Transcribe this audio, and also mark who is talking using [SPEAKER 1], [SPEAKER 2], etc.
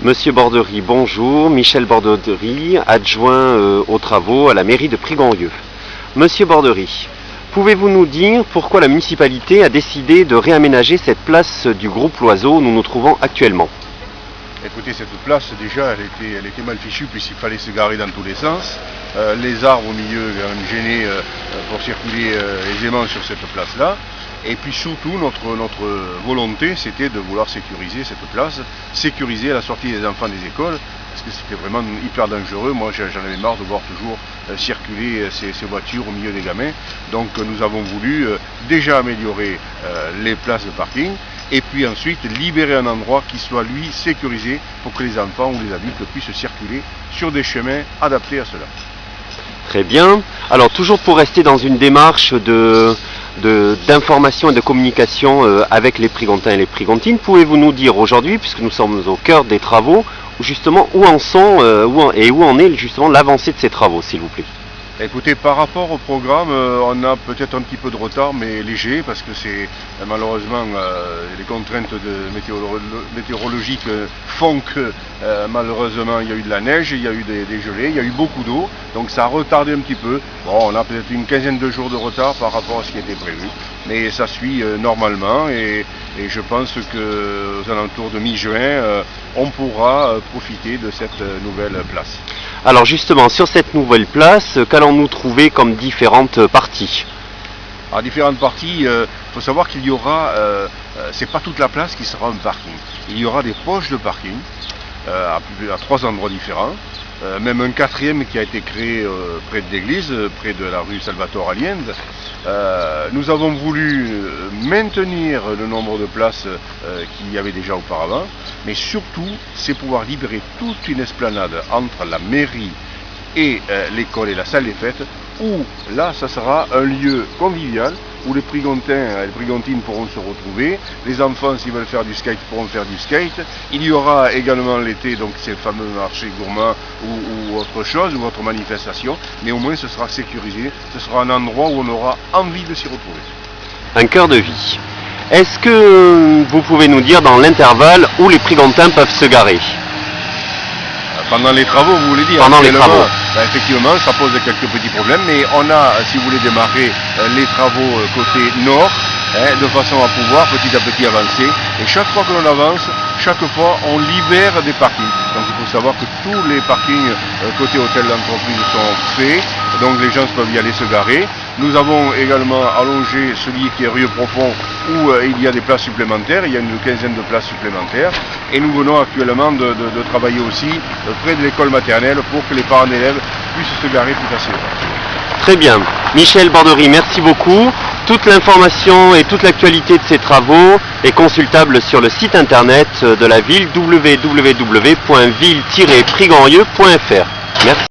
[SPEAKER 1] Monsieur Borderie, bonjour. Michel Borderie, adjoint aux travaux à la mairie de Prigonrieux. Monsieur Borderie, pouvez-vous nous dire pourquoi la municipalité a décidé de réaménager cette place du groupe L'Oiseau où nous nous trouvons actuellement?
[SPEAKER 2] Écoutez, cette place, déjà, elle était mal fichue puisqu'il fallait se garer dans tous les sens. Les arbres au milieu gênaient pour circuler aisément sur cette place-là. Et puis surtout, notre volonté, c'était de vouloir sécuriser cette place, sécuriser la sortie des enfants des écoles, parce que c'était vraiment hyper dangereux. Moi, j'en avais marre de voir toujours circuler ces voitures au milieu des gamins. Donc nous avons voulu déjà améliorer les places de parking, et puis ensuite libérer un endroit qui soit, lui, sécurisé pour que les enfants ou les adultes puissent circuler sur des chemins adaptés à cela.
[SPEAKER 1] Très bien. Alors, toujours pour rester dans une démarche d'information et de communication avec les Prigantins et les Prigantines, pouvez-vous nous dire aujourd'hui, puisque nous sommes au cœur des travaux, justement où en sont où en est justement l'avancée de ces travaux, s'il vous plaît?
[SPEAKER 2] Écoutez, par rapport au programme, on a peut-être un petit peu de retard, mais léger, parce que c'est malheureusement les contraintes météorologiques font que malheureusement il y a eu de la neige, il y a eu des gelées, il y a eu beaucoup d'eau, donc ça a retardé un petit peu. Bon, on a peut-être une quinzaine de jours de retard par rapport à ce qui était prévu, mais ça suit normalement, et je pense qu'aux alentours de mi-juin, on pourra profiter de cette nouvelle place.
[SPEAKER 1] Alors justement, sur cette nouvelle place, qu'allons-nous trouver comme différentes parties?
[SPEAKER 2] À différentes parties, faut savoir qu'il y aura, c'est pas toute la place qui sera un parking. Il y aura des poches de parking à 3 endroits différents, même un 4e qui a été créé près de l'église, près de la rue Salvatore Allende. Nous avons voulu maintenir le nombre de places qu'il y avait déjà auparavant, mais surtout, c'est pouvoir libérer toute une esplanade entre la mairie et l'école et la salle des fêtes, où là, ça sera un lieu convivial, où les Prigantins et les Prigantines pourront se retrouver, les enfants, s'ils veulent faire du skate, pourront faire du skate. Il y aura également l'été, donc ces fameux marchés gourmands ou autre chose, ou autre manifestation, mais au moins ce sera sécurisé, ce sera un endroit où on aura envie de s'y retrouver.
[SPEAKER 1] Un cœur de vie. Est-ce que vous pouvez nous dire dans l'intervalle où les Prigantins peuvent se garer?
[SPEAKER 2] Pendant les travaux, vous voulez dire?
[SPEAKER 1] Pendant les travaux.
[SPEAKER 2] Effectivement, ça pose quelques petits problèmes, mais on a, si vous voulez, démarrer les travaux côté nord, de façon à pouvoir petit à petit avancer. Et chaque fois que l'on avance, chaque fois, on libère des parkings. Donc il faut savoir que tous les parkings côté hôtel d'entreprise sont faits, donc les gens peuvent y aller se garer. Nous avons également allongé celui qui est Rieux Profond, où il y a des places supplémentaires, il y a une quinzaine de places supplémentaires, et nous venons actuellement de travailler aussi près de l'école maternelle pour que les parents d'élèves puissent se garer plus facilement.
[SPEAKER 1] Très bien. Michel Borderie, merci beaucoup. Toute l'information et toute l'actualité de ces travaux est consultable sur le site internet de la ville, www.ville-prigonrieux.fr. Merci.